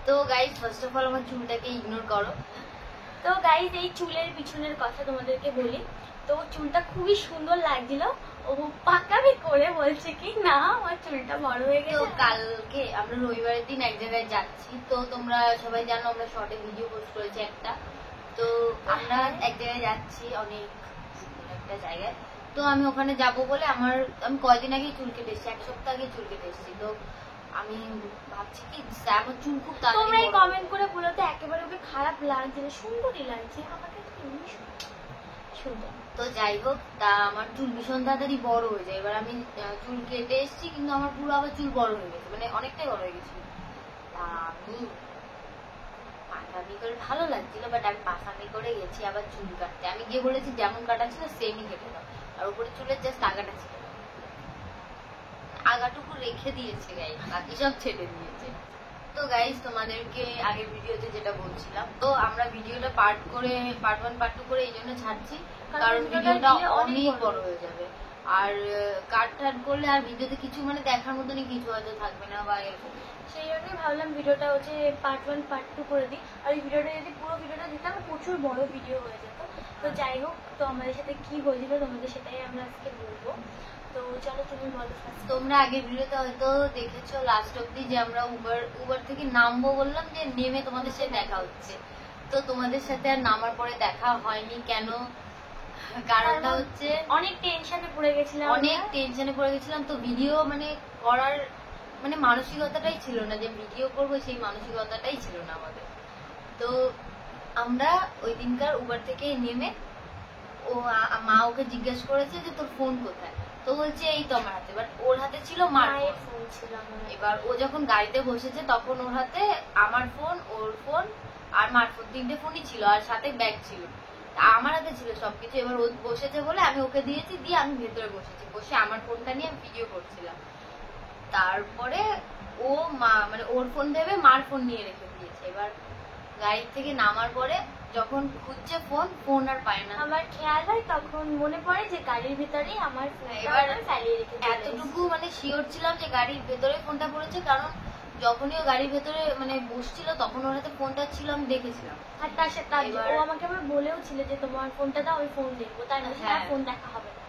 তো guys first of all আমার চুলটাকে ইগনোর করো। তো গাইজ এই চুলের পিছনের কথা তোমাদেরকে বলি। তো চুলটা খুবই সুন্দর লাগছিল, ও পাকামি করে বলছে কি না আমার চুলটা বড় হয়ে তো গেছে। কালকে আমরা রবিবারের দিন এক জায়গায় যাচ্ছি, তো তোমরা সবাই জানো আমরা শর্টে ভিডিও পোস্ট করেছি একটা। তো আমরা এক জায়গায় যাচ্ছি, অনেক সুন্দর একটা জায়গায়। তো আমি ওখানে যাব বলে আমি কয়দিন আগে চুল কেটে এসেছি, এক সপ্তাহ আগে চুল কেটে এসেছি। তো আমি ভাবছি কি আমার চুল খুব তোমরা এই তাড়াতাড়ি কমেন্ট করে বলো তো একেবারে ওকে খারাপ লাগছে না, সুন্দরই লাগছে, আমাকে তো এমনি সুন্দর। তো যাই হোক, তা আমার চুল ভীষণ তাড়াতাড়ি বড় হয়ে যায়। এবার আমি চুল কেটে এসেছি, কিন্তু আমার পুরো আবার চুল বড় হয়ে গেছে, মানে অনেকটাই বড় হয়ে গেছিল। তা আমি পাকামি করে ভালো লাগছিল, বাট আমি পাকামি করে গেছি আবার চুল কাটতে। আমি গিয়ে বলেছি যেমন কাটা ছিল সেমই কেটে দাও, আর উপরে চুলের জাস্ট আগাটা ছিল, আগাটুকু রেখে দিয়েছে গাইস, বাকি সব ছেড়ে দিয়েছে। তো গাইস তোমাদেরকে আগের ভিডিওতে যেটা বলছিলাম, তো আমরা ভিডিওটা পার্ট 1 পার্ট 2 করে এই জন্য ছাড়ছি, কারণ ভিডিওটা অনেক বড় হয়ে যাবে। আর কাট করলে আর ভিডিওতে কিছু মানে দেখার মতনই কিছু হয়তো থাকবে না বা এরকম। সেই জন্যই ভাবলাম ভিডিওটা হচ্ছে পার্ট 1 পার্ট 2 করে দিই। আর এই ভিডিওটা যদি পুরো ভিডিওটা দিতাম প্রচুর বড় ভিডিও হয়ে যেত। তো যাই হোক, তো আমাদের সাথে কি হয়েছিল তোমাদের সেটাই আমরা আজকে বলবো। তো চলো তুমি বলো। তোমরা আগের ভিডিওতে হয়তো দেখেছো লাস্ট অব্দি যে আমরা উবার থেকে নামবো বললাম, যে নেমে তোমাদের সাথে দেখা হচ্ছে। তো তোমাদের সাথে আর নামার পরে দেখা হয়নি কেন? কারণটা হচ্ছে অনেক টেনশনে পড়ে গেছিলাম, অনেক টেনশনে পড়ে গেছিলাম। তো ভিডিও মানে করার মানে মানসিকতাটাই ছিল না, যে ভিডিও করবো সেই মানসিকতাটাই ছিল না আমাদের। তো আমরা ওই দিনকার উবার থেকে নেমে মা ওকে জিজ্ঞেস করেছে যে তোর ফোন কোথায়, তো বলছে এই তো আমার হাতে, বাট ওর হাতে ছিল মার ফোন ছিল। এবার ও যখন গাড়িতে বসেছে তখন ওর হাতে আমার ফোন, ওর ফোন আর মার ফোন, 3টে ফোনই ছিল, আর সাথে ব্যাগ ছিল। আমার হাতে ছিল সবকিছু। এবার ও বসেছে বলে আমি ওকে দিয়েছি, দিয়ে আমি ভেতরে বসেছি, বসে আমার ফোনটা নিয়ে আমি ভিডিও করছিলাম। তারপরে ও মানে ওর ফোন ভেবে মার ফোন নিয়ে রেখে দিয়েছে। এবার গাড়ি থেকে নামার পরে যখন খুঁজছে ফোন আর পায় না। আমার খেয়াল হয় তখন মনে পড়ে যে গাড়ির ভিতরেই আমার এবার ফেলিয়ে রেখে এতটুকু মানে শিওর ছিলাম যে গাড়ির ভেতরে ফোনটা পড়েছে, কারণ যখনই ও গাড়ির ভেতরে মানে বসছিল তখন ওর হাতে ফোনটা ছিল, আমি দেখেছিলাম। আর তার সাথে ও আমাকে আবার বলেও ছিল যে তোমার ফোনটা দাও, আমি ফোন দেখবো, তার মধ্যে ফোন দেখা হবে না।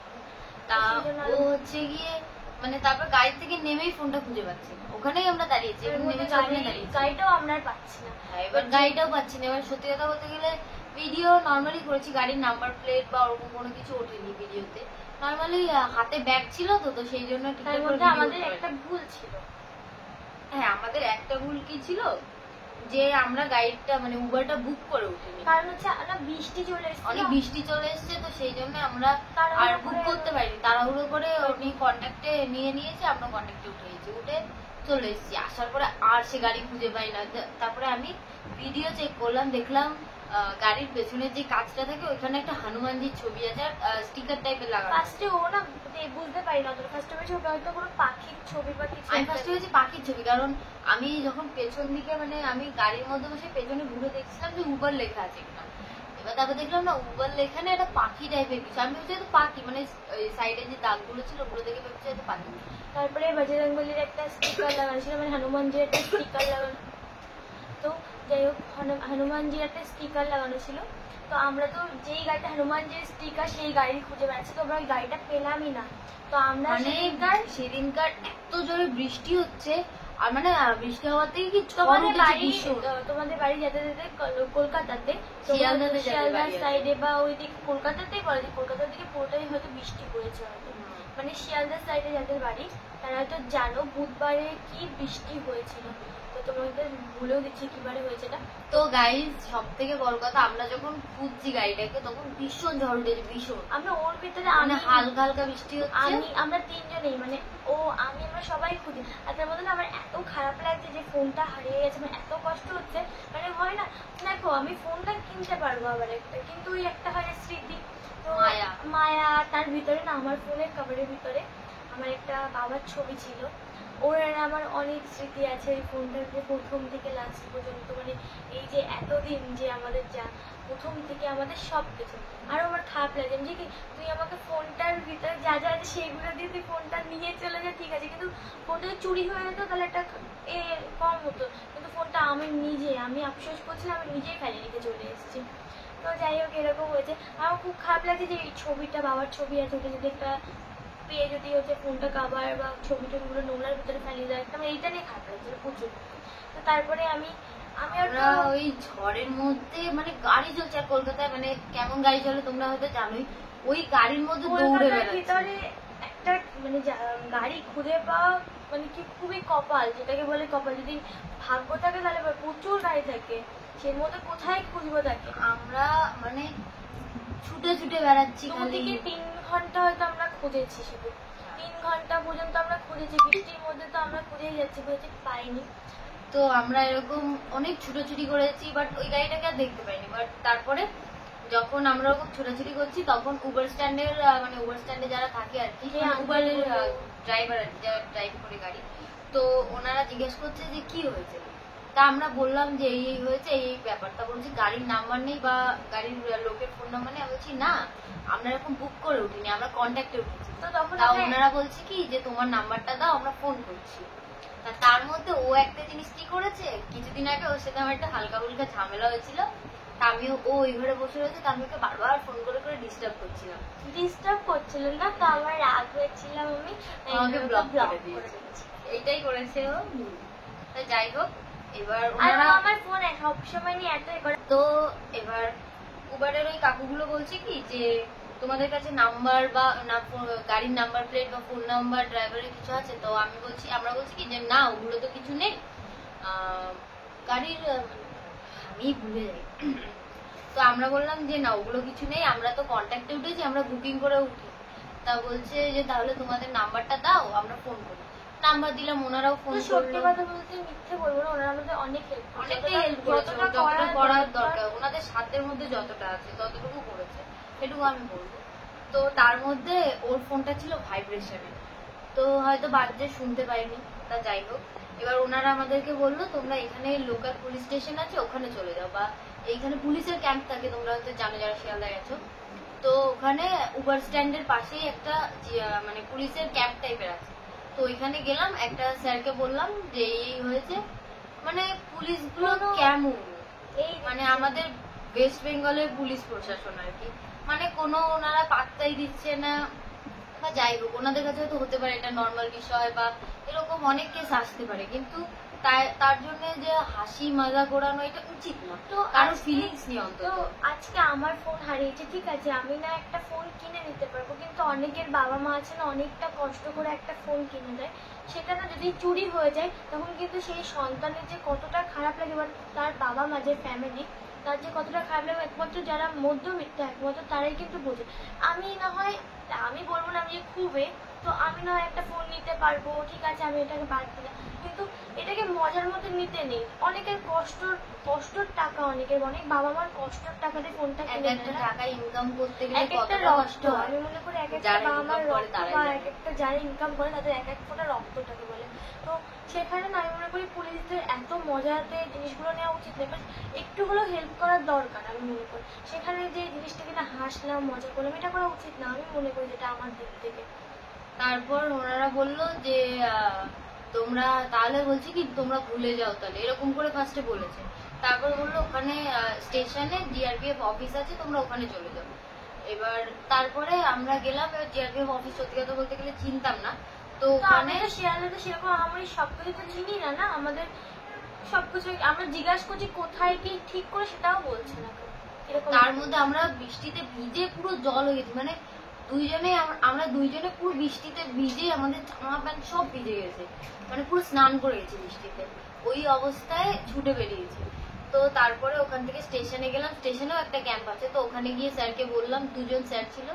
তা ও হচ্ছে গিয়ে মানে তারপর গাড়ি থেকে নেমেই ফোনটা খুঁজে পাচ্ছি না, ওখানেই আমরা দাঁড়িয়েছি, গাড়িটাও আমরা পাচ্ছি না। এবার গাড়িটাও পাচ্ছি না। এবার সত্যি কথা বলতে গেলে ভিডিও নর্মালি করেছি, গাড়ির নাম্বার প্লেট বা ওরকম কোনো কিছু ওঠেনি ভিডিওতে। নর্মালি হাতে ব্যাগ ছিল, তো সেই জন্য আমাদের একটা ভুল ছিল। হ্যাঁ, আমাদের একটা ভুল কি ছিল, যে আমরা গাড়িটা মানে উবারটা বুক করে উঠিনি, কারণ হচ্ছে বৃষ্টি চলে এসেছে, অনেক বৃষ্টি চলে এসেছে। তো সেই জন্য আমরা আর বুক করতে পারিনি, তাড়াহুড়ো করে উনি কন্ট্যাক্টে নিয়েছে, আমরা কন্ট্যাক্টে উঠে চলে এসেছি। আসার পরে আর সে গাড়ি খুঁজে পাই না। তারপরে আমি ভিডিও চেক করলাম, দেখলাম গাড়ির পেছনে যে কাঁচটা থাকে ওইখানে একটা হনুমানজির ছবি আছে, স্টিকার টাইপের লাগানো। ফার্স্টে ও না বুঝতে পারি না, ফার্স্টে হয়তো কোনো পাখির ছবি বা কিছু। আমি ফার্স্টে হয়েছে পাখির ছবি, কারণ আমি যখন পেছন দিকে মানে আমি গাড়ির মধ্যে বসে পেছনে ঘুরে দেখছিলাম যে উবার লেখা আছে কিনা। এবার তারপর দেখলাম না, উবার লেখা না, একটা পাখি টাইপের কিছু। আমি ভেবেছি তো পাখি, মানে সাইডে যে দাগগুলো ছিল ওগুলো দেখে ভেবেছি হয়তো পাখি। তারপরে বজরংবলীর একটা স্টিকার লাগানো ছিল, মানে হনুমানজির একটা স্টিকার লাগানো। তো যাই হোক, হনুমানজির একটা স্টিকার লাগানো ছিল। তো আমরা তো যেই গাড়িটা হনুমানজির স্টিকার সেই গাড়ি খুঁজে বেড়াচ্ছি, তো আমরা ওই গাড়িটা পেলামই না। তো আমরা সেদিনকার এত জোরে বৃষ্টি হচ্ছে, আর মানে বৃষ্টি হওয়ার থেকে কি তোমাদের বাড়ি যেতে যেতে কলকাতাতে শিয়ালদার সাইডে বা ওইদিকে কলকাতাতেই বলে যে কলকাতার দিকে পুরোটাই হয়তো বৃষ্টি পড়েছে হয়তো। মানে শিয়ালদার সাইডে যাদের বাড়ি তারা হয়তো জানো বুধবারে কি বৃষ্টি হয়েছিল। তো তোমাদের ভুলেও দিচ্ছি কিবারে হয়েছে এটা। তো গাইজ সব থেকে বড় কথা, আমরা যখন খুঁজছি গাড়িটাকে তখন ভীষণ ঝড় উঠেছে, ভীষণ। আমরা ওর ভিতরে হালকা হালকা বৃষ্টি হচ্ছে, আমরা তিনজনেই মানে আমরা সবাই খুঁজি। আর তার মধ্যে আমার এত খারাপ লাগছে যে ফোনটা হারিয়ে গেছে, মানে এত কষ্ট হচ্ছে। মানে হয় না, দেখো আমি ফোনটা কিনতে পারবো আবার একটা, কিন্তু ওই একটা হয় স্মৃতি, তো মায়া। তার ভিতরে না আমার ফোনের কভারের ভিতরে আমার একটা বাবার ছবি ছিল, ওর আমার অনেক স্মৃতি আছে এই ফোনটাকে প্রথম থেকে লাস্ট পর্যন্ত। মানে এই যে এতদিন যে আমাদের যা প্রথম থেকে আমাদের সব কিছু। আরো আমার খারাপ লাগে যে কি তুই আমাকে ফোনটার ভিতরে যা যা আছে সেইগুলো দিয়ে তুই ফোনটা নিয়ে চলে যা, ঠিক আছে, কিন্তু ফোনটা চুরি হয়ে যেত তাহলে একটা কম হতো, কিন্তু ফোনটা আমি আফসোস করছিলাম, আমি নিজেই ফেলে রেখে চলে এসেছি। তো যাই হোক, এরকম হয়েছে। আমার খুব খারাপ লাগছে যে এই ছবিটা, বাবার ছবি আছে, ওটা যদি একটা পেয়ে যদি হচ্ছে ফোনটা কাভার বা ছবি টবিগুলো নোংরার ভিতরে ফেলিয়ে দেয়, আমার এইটা নিয়ে খারাপ লাগছিল প্রচুর। তো তারপরে আমি আমরা ওই ঝড়ের মধ্যে মানে গাড়ি চলছে, আর কলকাতায় মানে কেমন গাড়ি চলে তোমরা হয়তো জানোই, ওই গাড়ির মধ্যে দৌড়ে বেড়াচ্ছি। ভিতরে একটা মানে গাড়ি খুঁজে পাওয়া মানে কি খুবই কপাল, যেটাকে বলে কপাল। যদি ভাগ্য থাকে তাহলে প্রচুর গাড়ি থাকে, সের মধ্যে কোথায় খুঁজবো তাকে। আমরা মানে ছুটে ছুটে বেড়াচ্ছি 2 থেকে 3 ঘন্টা হয়তো আমরা খুঁজেছি, শুধু 3 ঘন্টা পর্যন্ত আমরা খুঁজেছি। বৃষ্টির মধ্যে তো আমরা খুঁজেই যাচ্ছি, খুঁজে পাইনি। তো আমরা এরকম অনেক ছুটোছুটি করেছি, বাট ওই গাড়িটাকে আর দেখতে পাইনি। বাট তারপরে যখন আমরা ওরকম ছোটাছুটি করছি, তখন উবার স্ট্যান্ডের মানে উবার স্ট্যান্ডে যারা থাকে আর কি, উবারের ড্রাইভার আর কি, যারা ড্রাইভ করে গাড়ি, তো ওনারা জিজ্ঞেস করছে যে কি হয়েছে। তা আমরা বললাম যে এই এই হয়েছে, এই ব্যাপারটা। বলছি গাড়ির নাম্বার নেই বা গাড়ির লোকের ফোন নাম্বার নেই। আমি বলছি না, আমরা এরকম বুক করে উঠিনি, আমরা কন্ট্যাক্টে উঠেছি। তো তখন তা ওনারা বলছে কি যে তোমার নাম্বারটা দাও, আমরা ফোন করছি। তার মধ্যে ও একটা জিনিস কি করেছে, কিছুদিন আগে ওর সাথে আমার একটা হালকা ফুলকা ঝামেলা হয়েছিল। তা আমিও, ও ওই ঘরে বসে রয়েছে, তা আমি ওকে বারবার ফোন করে করে ডিস্টার্ব করছিলাম। ডিস্টার্ব করছিলেন না তো, আমার রাগ হয়েছিলাম, আমি আমাকে ব্লক করে দিয়েছি, এইটাই করেছে ও। তো যাই হোক, এবার ওনারা আমার ফোন সবসময় নিয়ে এতই করে। তো এবার উবারের ওই কাকুগুলো বলছে কি যে তোমাদের কাছে নাম্বার বা গাড়ির নাম্বার প্লেট বা ফোন নাম্বার ড্রাইভারের কিছু আছে? তো আমরা বলছি কি যে না, ওগুলো তো কিছু নেই। গাড়ির আমি ভুলে যাই। তো আমরা বললাম যে না, ওগুলো কিছু নেই, আমরা তো কন্ট্যাক্টে উঠেছি, আমরা বুকিং করে উঠি। তা বলছে যে তাহলে তোমাদের নাম্বারটা দাও, আমরা ফোন করি। নাম্বার দিলাম, ওনারাও ফোন করলো। সত্যি কথা বলতে মিথ্যে বলবো না, ওনারা আমাদের অনেক হেল্প করেছে, অনেকটাই হেল্প করেছে, যতটা করার দরকার ওনাদের সাধ্যের মধ্যে যতটা আছে ততটুকু করেছে, সেটুকু আমি বলবো। তো তার মধ্যে ওর ফোনটা ছিল ভাইব্রেশনে, তো হয়তো বাজে শুনতে পাইনি। তা যাই হোক, এবার ওনারা আমাদেরকে বললো তোমরা এখানে লোকাল পুলিশ স্টেশন আছে, ওখানে চলে যাও, বা এইখানে পুলিশের ক্যাম্প থাকে, তোমরা হয়তো জানো যারা শিয়ালদা গেছো। তো ওখানে উবার স্ট্যান্ডের পাশেই একটা মানে পুলিশের ক্যাম্প টাইপের আছে। তো ওইখানে গেলাম, একটা স্যারকে বললাম যে এই হয়েছে। মানে পুলিশগুলো কেমন, এই মানে আমাদের ওয়েস্ট বেঙ্গলের পুলিশ প্রশাসন আর কি, মানে কোনো ওনারা পাত্তাই দিচ্ছে না। বা যাই হোক, ওনাদের কাছে হয়তো হতে পারে এটা নর্মাল বিষয়, বা এরকম অনেক কেস আসতে পারে, কিন্তু তার জন্য যে হাসি মজা ওড়ানো এটা উচিত না। তো কারো ফিলিংস নিয়ে অন্তত। তো আজকে আমার ফোন হারিয়েছে, ঠিক আছে, আমি না একটা ফোন কিনে নিতে পারবো, কিন্তু অনেকের বাবা মা আছে না, অনেকটা কষ্ট করে একটা ফোন কিনে দেয়, সেটা না যদি চুরি হয়ে যায় তখন কিন্তু সেই সন্তানের যে কতটা খারাপ লাগে, বা তার বাবা মা যে ফ্যামিলি, তার যে কতটা খারাপ লাগে, একমাত্র যারা মধ্যবিত্ত একমাত্র তারাই কিন্তু বোঝে। আমি না হয়, আমি বলবো না আমি যে খুবই, তো আমি না হয় একটা ফোন নিতে পারবো, ঠিক আছে, আমি এটাকে বাদ দিলাম, কিন্তু এটাকে মজার মধ্যে নিতে নেই। অনেকের কষ্টর টাকা, অনেক বাবা মার কষ্টর টাকা দিয়ে ফোনটা কিনে একটা টাকা ইনকাম করতে গেলে এক একটা রক্ত, আমি মনে করি এক একটা বাবা মার রক্ত, বা এক একটা যারা ইনকাম করে তাদের এক এক ফোঁটা রক্তটাকে বলে। তো সেখানে না আমি মনে করি পুলিশদের এত মজাতে জিনিসগুলো নেওয়া উচিত নেই, বাট একটু হলেও হেল্প করার দরকার আমি মনে করি। সেখানে যে জিনিসটাকে না হাসলাম মজা করলাম, এটা করা উচিত না আমি মনে করি, যেটা আমার দিক থেকে। তারপর ওনারা বললো যে তোমরা তাহলে, বলছি কি তোমরা ভুলে যাও তাহলে, এরকম করে ফার্স্টে বলেছে। তারপর বললো ওখানে স্টেশনে জিআরপিএফ অফিস আছে, তোমরা ওখানে চলে যাও। এবার তারপরে আমরা গেলাম। এবার জিআরপিএফ অফিস সত্যি কথা বলতে গেলে চিনতাম না, তো ওখানে শিয়ালদাতে সেরকম আমার সবকিছু তো চিনি না, আমাদের সবকিছু আমরা জিজ্ঞাসা করছি কোথায় কি ঠিক করে, সেটাও বলছে না। তার মধ্যে আমরা বৃষ্টিতে ভিজে পুরো জল হয়ে গেছি, মানে আমরা দুইজনে পুরো বৃষ্টিতে ভিজে, আমাদের জামা প্যান্ট সব ভিজে গেছে, মানে পুরো স্নান করে গেছি বৃষ্টিতে, ওই অবস্থায় ছুটে বেরিয়েছি। তো তারপরে ওখান থেকে স্টেশনে গেলাম, স্টেশনেও একটা ক্যাম্প আছে, তো ওখানে গিয়ে স্যারকে বললাম, 2 জন স্যার ছিল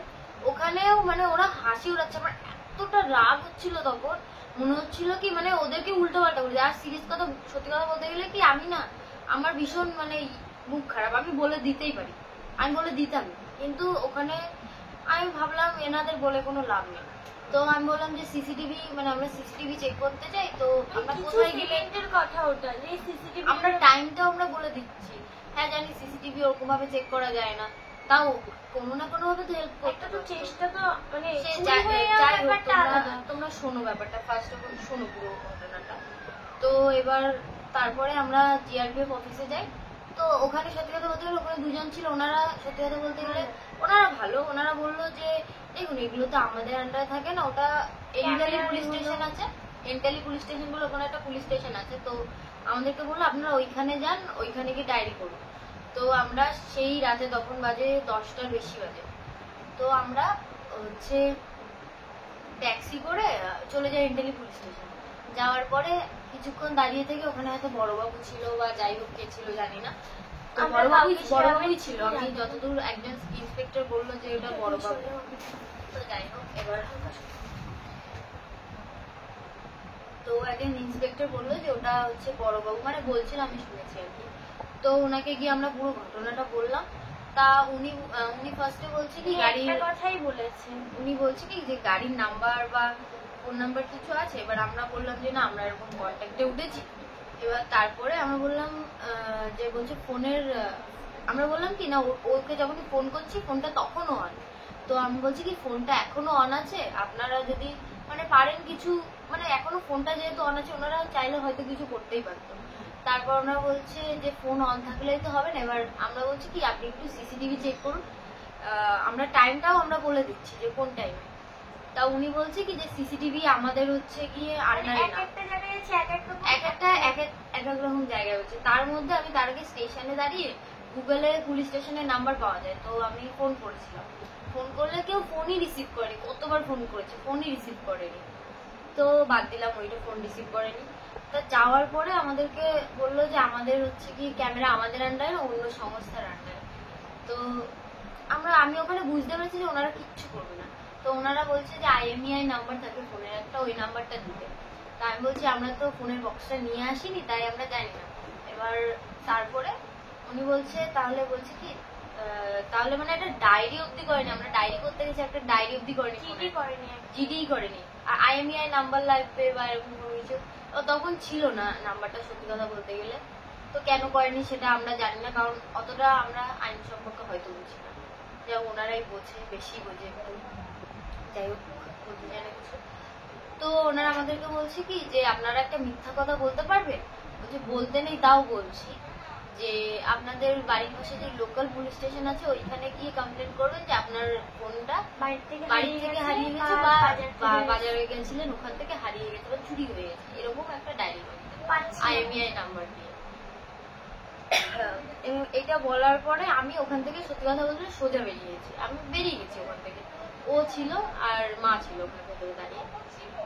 ওখানেও, মানে ওরা হাসি উড়াচ্ছে। আমার এতটা রাগ হচ্ছিল তখন, মনে হচ্ছিল কি মানে ওদেরকে উল্টো পাল্টা বলে। আর সিরিয়াস কথা, সত্যি কথা বলতে গেলে কি, আমি না, আমার ভীষণ মানে মুখ খারাপ, আমি বলে দিতেই পারি, আমি বলে দিতাম, কিন্তু ওখানে আমি ভাবলাম এনাদের বলে কোনো লাভ নেই। তো আমি বললাম যে সিসিটিভি, মানে আমরা সিসিটিভি চেক করতে চাই, তো আমরা কোথায় গেলে কথা ওটা যে সিসিটিভি, আমরা টাইমটাও আমরা বলে দিচ্ছি। হ্যাঁ জানি সিসিটিভি ওরকম ভাবে চেক করা যায় না, তাও কোনো না কোনো ভাবে তো হেল্প করতে, তো চেষ্টা তো মানে যাই হোক, তোমরা শোনো ব্যাপারটা, ফার্স্ট অফ অল শোনো পুরো ঘটনাটা। তো এবার তারপরে আমরা জিআরপিএফ অফিসে যাই। তো ওখানে সত্যি কথা বলতে গেলে ওখানে দুজন ছিল, ওনারা সত্যি কথা বলতে গেলে ওনারা ভালো। ওনারা বললো যে দেখুন এগুলো তো আমাদের আন্ডারে থাকে না, ওটা এন্টালি পুলিশ স্টেশন আছে, এন্টালি পুলিশ স্টেশন বলে ওখানে একটা পুলিশ স্টেশন আছে। তো আমাদেরকে বললো আপনারা ওইখানে যান, ওইখানে গিয়ে ডায়েরি করুন। তো আমরা সেই রাতে তখন বাজে 10টার বেশি বাজে, তো আমরা হচ্ছে ট্যাক্সি করে চলে যাই এন্টালি পুলিশ স্টেশন। যাওয়ার পরে কিছুক্ষণ দাঁড়িয়ে থেকে ওখানে হয়তো বড়বাবু ছিল বা যাই হোক কে ছিল জানি না, তো বড়বাবুই ছিল। আমি যতদূর একজন ইন্সপেক্টর বললো যে ওটা বড়বাবু। তো যাই হোক এবার তো একজন ইন্সপেক্টর বললো যে ওটা হচ্ছে বড়বাবু, মানে বলছিল আমি শুনেছি আর কি। তো ওনাকে গিয়ে আমরা পুরো ঘটনাটা বললাম। তা উনি ফার্স্টে বলছে কি গাড়ির কথাই বলেছে, উনি বলছে কি যে গাড়ির নাম্বার বা ফোন নাম্বার কিছু আছে। এবার আমরা বললাম যে না আমরা এরকম কন্ট্যাক্টে উঠেছি। এবার তারপরে আমরা বললাম যে বলছে ফোনের আমরা বললাম কি না ওকে যখন ফোন করছি ফোনটা তখনও অন। তো আমি বলছি কি ফোনটা এখনো অন আছে, আপনারা যদি মানে পারেন কিছু, মানে এখনো ফোনটা যেহেতু অন আছে ওনারা চাইলে হয়তো কিছু করতেই পারতো। তারপর ওনারা বলছে যে ফোন অন থাকলেই তো হবে না। এবার আমরা বলছি কি আপনি একটু সিসিটিভি চেক করুন, আমরা টাইমটাও আমরা বলে দিচ্ছি যে কোন টাইমে। তা উনি বলছে কি যে সিসিটিভি আমাদের হচ্ছে গিয়ে আন্ডারে না, এক এক রকম জায়গায় হচ্ছে। তার মধ্যে আমি তার আগে স্টেশনে দাঁড়িয়ে গুগলে পুলিশ স্টেশনের নাম্বার পাওয়া যায়, তো আমি ফোন করেছিলাম। ফোন করলে কেউ ফোনই রিসিভ করেনি, কতবার ফোন করেছে ফোনই রিসিভ করেনি। তো বাদ দিলাম, ওইটা ফোন রিসিভ করেনি। তা যাওয়ার পরে আমাদেরকে বললো যে আমাদের হচ্ছে কি ক্যামেরা আমাদের আন্ডারে অন্য সংস্থার আন্ডারে। তো আমি ওখানে বুঝতে পেরেছি যে ওনারা কিচ্ছু করবে না। তো ওনারা বলছে যে IMEI নাম্বার থাকে ফোনের একটা, ওই নাম্বারটা দিতে। তা আমি বলছি আমরা তো ফোনের বক্সটা নিয়ে আসিনি তাই আমরা জানি না। এবার তারপরে উনি বলছে তাহলে বলছে কি তাহলে মানে একটা ডায়েরি অব্দি করেনি, আমরা ডায়েরি করতে গেছি একটা ডায়েরি অব্দি করেনি, জিডি করেনি। আর IMEI নাম্বার লাগবে বা এরকম কোনো কিছু তখন ছিল না নাম্বারটা সত্যি কথা বলতে গেলে। তো কেন করেনি সেটা আমরা জানি না, কারণ অতটা আমরা আইন সম্পর্কে হয়তো বুঝি না, যা ওনারাই বোঝে, বেশি বোঝে একটু, যাই হোক বুঝি না কিছু। তো ওনারা আমাদেরকে বলছে কি যে আপনারা একটা মিথ্যা কথা বলতে পারবেন, বলছে বলতে নেই তাও বলছি যে আপনাদের বাড়ির পাশে যে লোকাল পুলিশ স্টেশন আছে ওইখানে গিয়ে কমপ্লেন করবেন যে আপনার ফোনটা বাড়ি থেকে হারিয়ে গেছে বা বাজারে গেছিলেন ওখান থেকে হারিয়ে গেছে বা চুরি হয়ে গেছে, এরকম একটা ডায়েরি করতে IMEI নাম্বার দিয়ে। এটা বলার পরে আমি ওখান থেকে সত্যি কথা বলতে সোজা বেরিয়েছি, আমি বেরিয়ে গেছি ওখান থেকে। ও ছিল আর মা ছিল ওখানে ভেতরে দাঁড়িয়ে।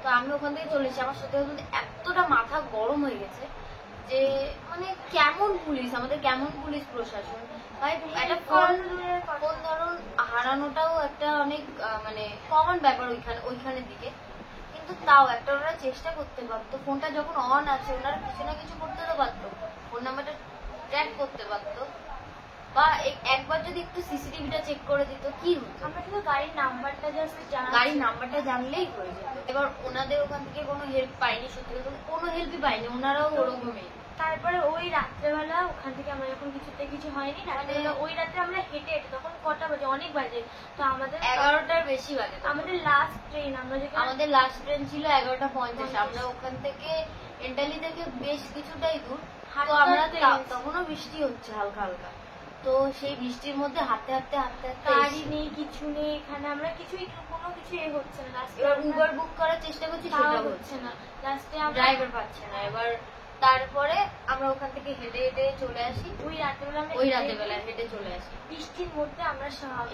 তো আমি ওখান থেকে চলে এসেছি। আমার সত্যি কথা বলতে এতটা মাথা গরম হয়ে গেছে যে মানে কেমন পুলিশ, আমাদের কেমন পুলিশ প্রশাসন ভাই। একটা ফোন ধরুন হারানোটাও একটা অনেক মানে কমন ব্যাপার ওইখানের দিকে, কিন্তু তাও একটা ওনারা চেষ্টা করতে পারতো। ফোনটা যখন অন আছে ওনারা কিছু না কিছু করতে তো পারতো, ফোন নাম্বারটা ট্র্যাক করতে পারতো, বা একবার যদি একটু সিসিটিভিটা চেক করে দিত কি হতো। আমরা শুধু গাড়ির নাম্বারটা জানলেই হয়ে যেত। এবার ওনাদের ওখান থেকে কোনো হেল্প পাইনি, সত্যি কথা কোনো হেল্পই পাইনি, ওনারাও ওরকমই। তারপরে ওই রাত্রেবেলা ওখান থেকে আমরা যখন কিছু হয়নি রাত্রেবেলা, ওই রাত্রে আমরা হেঁটে তখন কটা বাজে, অনেক বাজে, তো আমাদের 11টার বেশি বাজে। আমাদের লাস্ট ট্রেন, আমাদের লাস্ট ট্রেন ছিল 11:50। আমরা ওখান থেকে এন্টালি থেকে বেশ কিছুটাই দূর, তো আমরা তখনও বৃষ্টি হচ্ছে হালকা হালকা। তো সেই বৃষ্টির মধ্যে হাঁটতে গাড়ি নেই, কিছু নেই এখানে, আমরা কোনো কিছু হচ্ছে না। এবার উবার বুক করার চেষ্টা করছি, সেটা হচ্ছে না, লাস্টে ড্রাইভার পাচ্ছে না। এবার তারপরে আমরা ওখান থেকে হেঁটে হেঁটে চলে আসি, ওই রাতেবেলা হেঁটে চলে আসি বৃষ্টির মধ্যে আমরা।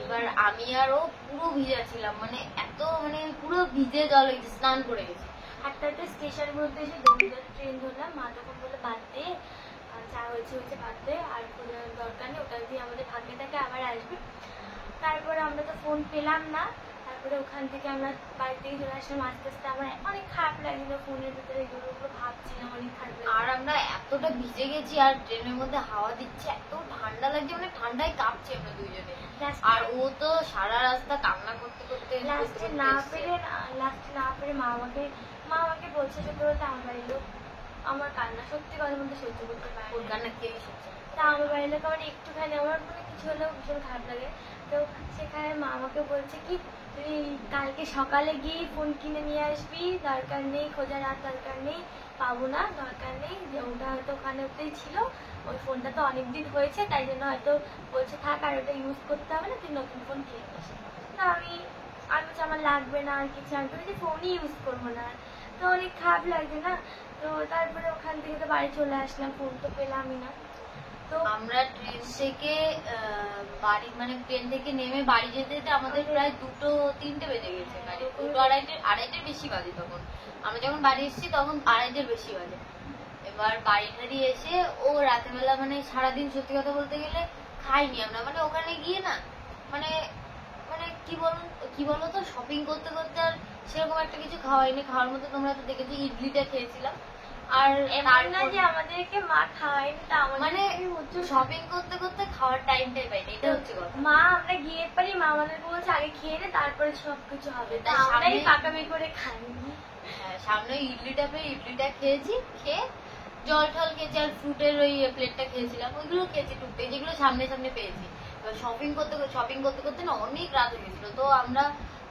এবার আমি আর ও পুরো ভিজা ছিলাম, মানে এত মানে পুরো ভিজে জল স্নান করে গেছি। একটা স্টেশনের মধ্যে এসে ট্রেন ধরলাম। মা তখন বলে বাদ দে, যা হয়েছে বাদ দে, আর কোনো দরকার নেই, ওটা দিয়ে আমাদের ভাগ্যে থাকে আবার আসবে। তারপরে আমরা তো ফোন পেলাম না। তারপরে ওখান থেকে আমরা বাড়ি থেকে চলে আসলাম আস্তে আস্তে। আমার অনেক খারাপ লাগলো, ফোনের ভিতরে এগুলো ভাবছিলাম, অনেক খারাপ লাগলো। আর আমরা এতটা ভিজে গেছি আর ট্রেনের মধ্যে হাওয়া দিচ্ছে, এত ঠান্ডা লাগছে, মানে ঠান্ডায় কাঁপছি আমরা দুইজনে। আর ও তো সারা রাস্তা কান্না করতে করতে লাস্টে না পেরে মা আমাকে বলছে যে তোর তো আমার বাড়ির লোক আমার কান্না সত্যি কথা বলতে সহ্য করতে পারে, ওর কান্না কেউ সহ্য। তা আমার বাড়ির লোক আমার একটুখানি আমার মানে কিছু হলেও ভীষণ খারাপ লাগে। তো সেখানে মা আমাকে বলছে কি তুই কালকে সকালে গিয়ে ফোন কিনে নিয়ে আসবি, দরকার নেই খোঁজার আর দরকার নেই, পাবো না, দরকার নেই, যে ওটা হয়তো ওখানেতেই ছিল, ওই ফোনটা তো অনেকদিন হয়েছে তাই জন্য হয়তো বলছে থাক আর ওটা ইউজ করতে হবে না, তুই নতুন ফোন কিনে নিস। না আমি বলছি আমার লাগবে না আর কিছু, আমি বলি যে ফোনই ইউজ করবো না। তো অনেক খারাপ লাগছে না। তো তারপরে ওখান থেকে তো বাড়ি চলে আসলাম, ফোন তো পেলামই না। তো আমরা ট্রেন থেকে বাড়ি মানে ট্রেন থেকে নেমে বাড়ি যেতে যেতে আমাদের প্রায় 2-3টে বেজে গেছে। গাড়ি 2-2:30-2:30 বেশি বাজে তখন। আমরা যখন বাড়ি এসেছি তখন 2:30 বেশি বাজে। এবার বাড়ি টাড়ি এসে ও রাতেবেলা মানে সারাদিন সত্যি কথা বলতে গেলে খাইনি আমরা, মানে ওখানে গিয়ে না মানে মানে কি বলো তো শপিং করতে করতে আর সেরকম একটা কিছু খাওয়াইনি। খাওয়ার মধ্যে তোমরা তো দেখেছো ইডলিটা খেয়েছিলাম। আর এমন না যে আমাদেরকে মা খাওয়ায়নি, তা মানে শপিং করতে করতে খাওয়ার টাইমটাই পাইনি, এটা হচ্ছে কথা। মা আমরা গিয়ে পারি, মা আমাদেরকে বলছে আগে খেয়ে নে তারপরে সবকিছু হবে, তা তাই আমরাই সামনে- পাকামি করে খাইনি। হ্যাঁ, সামনে ইডলিটা পেয়ে ইডলিটা খেয়েছি, খেয়ে জল টল খেয়েছি আর ফ্রুটের ওই প্লেটটা খেয়েছিলাম, ওইগুলো খেয়েছি টুকটাক যেগুলো সামনে সামনে পেয়েছি। এবার শপিং করতে করতে না অনেক রাত হয়ে গেছিল। তো আমরা